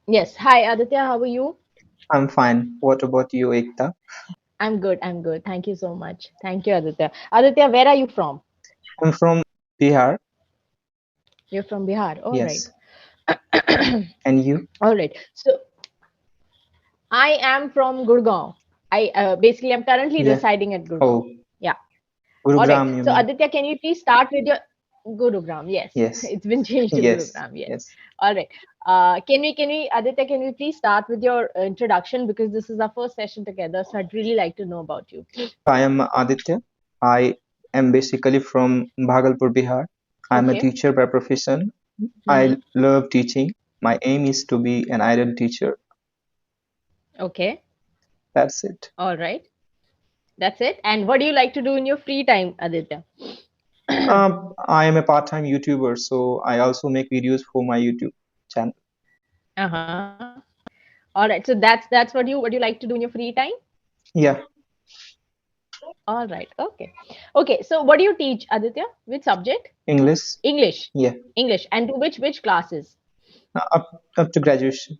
Yes. Hi, Aditya. How are you? I'm fine. What about you, Ekta? I'm good. I'm good. Thank you so much. Thank you, Aditya. Aditya, where are you from? I'm from Bihar. You're from Bihar. All right. Yes. And you? All right. So I am from Gurgaon. I basically I'm currently Yeah. residing at Gurgaon. Oh, Yeah. All right. Gurugram, you So mean? Aditya, can you please start with your Gurugram? Yes, Yes. it's been changed to Yes. Gurugram. Yes. Yes. All right. Can we, Aditya, can we please start with your introduction because this is our first session together. So I'd really like to know about you. I am Aditya. I am basically from Bhagalpur, Bihar. I'm a Okay. teacher by profession. I Mm-hmm. love teaching. My aim is to be an ideal teacher. Okay. That's it. All right. That's it. And what do you like to do in your free time, Aditya? I am a part-time YouTuber, so I also make videos for my YouTube channel. Uh-huh. All right. So that's what you like to do in your free time? Yeah, All right. Okay. Okay. So what do you teach, Aditya? Which subject? English. English. Yeah, English. And to which classes? up to graduation.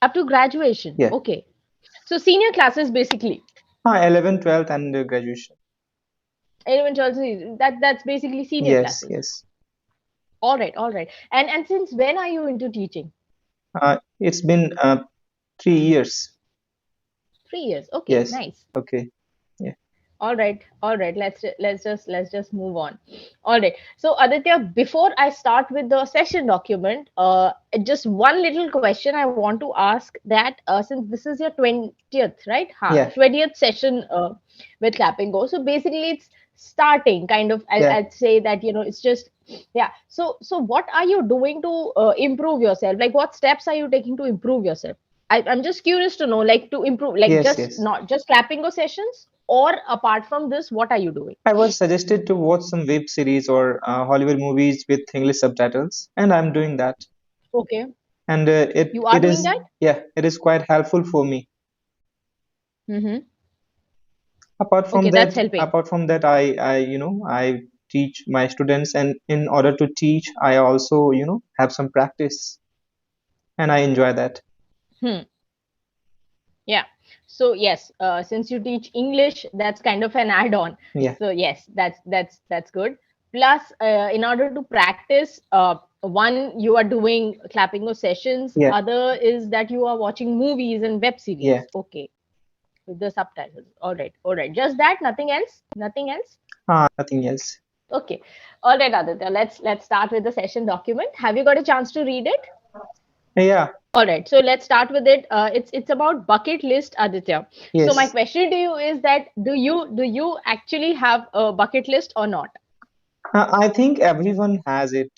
Up to graduation. Yeah. Okay. So senior classes basically. 11, 12, and graduation. 11, 12, that's basically senior Yes, classes. yes. All right. All right. And since when are you into teaching? It's been 3 years. 3 years. Okay. Yes. Nice. Okay. Yeah. All right, all right. Let's just move on. All right. So Aditya, before I start with the session document, just one little question I want to ask that since this is your 20th, right? Yeah. 20th session with Clapping Go. So basically, it's starting kind of. Yeah. I'd say that it's just yeah. So what are you doing to improve yourself? Like, what steps are you taking to improve yourself? I'm just curious to know, like, to improve, like, Yes. just Yes. not just clapping go sessions, or apart from this, what are you doing? I was suggested to watch some web series or Hollywood movies with English subtitles, and I'm doing that. Okay, And it you are it doing is that. yeah, it is quite helpful for me. Mm-hmm. Apart Okay, from that's that, helping. I teach my students, and in order to teach, I also have some practice, and I enjoy that. Hmm. Yeah. So yes, since you teach English, that's kind of an add-on. Yeah. So yes, that's good. Plus, in order to practice, one, you are doing clapping of sessions. Yeah. Other is that you are watching movies and web Yeah. series. Okay, with the subtitles. All right, all right. Just that, nothing else. Nothing else. Nothing else. Okay. All right, Aditya. Let's start with the session document. Have you got a chance to read it? Yeah. All right. So let's start with it. It's about bucket list, Aditya. So my Yes. question to you is that do you actually have a bucket list or not? I think everyone has it.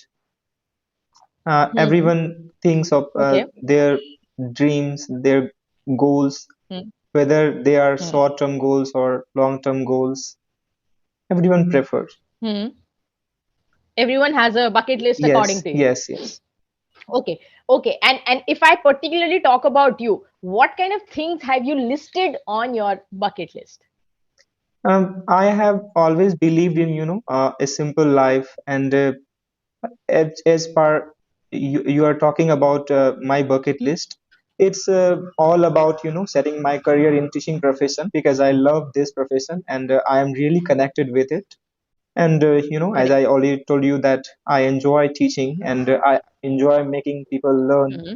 Hmm. Everyone thinks of Okay. their dreams, their goals, Hmm. whether they are Hmm. short-term goals or long-term goals. Everyone prefers. Hmm. Everyone has a bucket list according Yes, to you. yes, yes. Okay. Okay. And if I particularly talk about you, what kind of things have you listed on your bucket list? I have always believed in, a simple life, and as per you are talking about my bucket list, it's all about, setting my career in teaching profession because I love this profession and I am really connected with it. And as I Correct. already told you that I enjoy teaching and I enjoy making people learn. Hmm.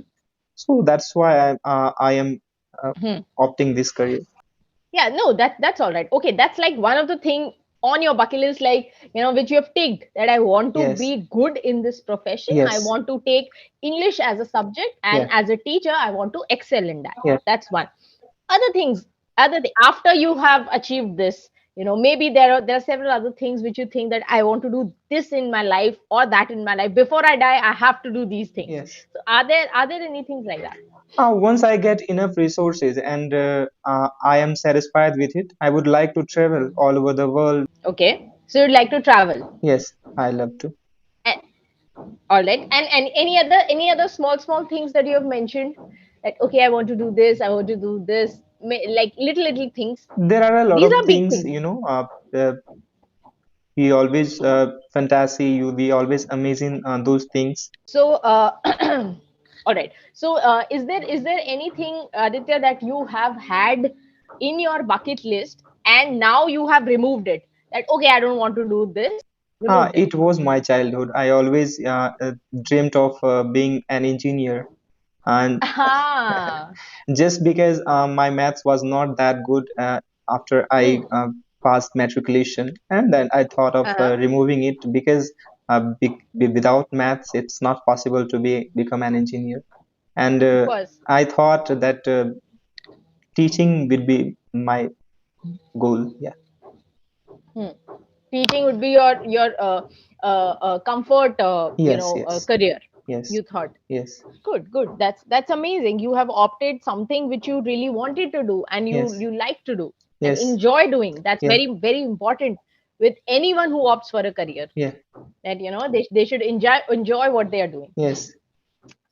So that's why I am uh, Hmm. opting this career. Yeah, no, that's all right. Okay, that's like one of the thing on your bucket list, like which you have ticked that I want to Yes, be good in this profession. I yes, want to take English as a subject, and yeah, as a teacher, I want to excel in that. yeah. That's one. Other thing, after you have achieved this, maybe there are several other things which you think that I want to do this in my life or that in my life. Before I die, I have to do these things. Yes. So are there any things like that? Once I get enough resources and I am satisfied with it, I would like to travel all over the world. Okay, so you'd like to travel. Yes, I love to. All right. And any other small things that you have mentioned? Like, okay, I want to do this, I want to do this, like little things. There are a lot These of are big things, things. we always fantasy, we always amazing those things. So, All right. So, is there anything, Aditya, that you have had in your bucket list and now you have removed it? That okay, I don't want to do this. Removed it. It was my childhood. I always dreamt of being an engineer, and Ah. just because my maths was not that good after I Hmm. passed matriculation, and then I thought of Uh-huh. removing it because without maths, it's not possible to become an engineer. And Of course. I thought that teaching would be my goal. Yeah. Hmm. Teaching would be your comfort, Yes. Yes. career. Yes. You thought. Yes. Good, good. That's amazing. You have opted something which you really wanted to do and you Yes. you like to do and Yes. enjoy doing. That's Yeah. very, very important with anyone who opts for a career. Yeah. That they should enjoy what they are doing. Yes.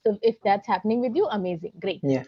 So if that's happening with you, amazing, great. Yeah.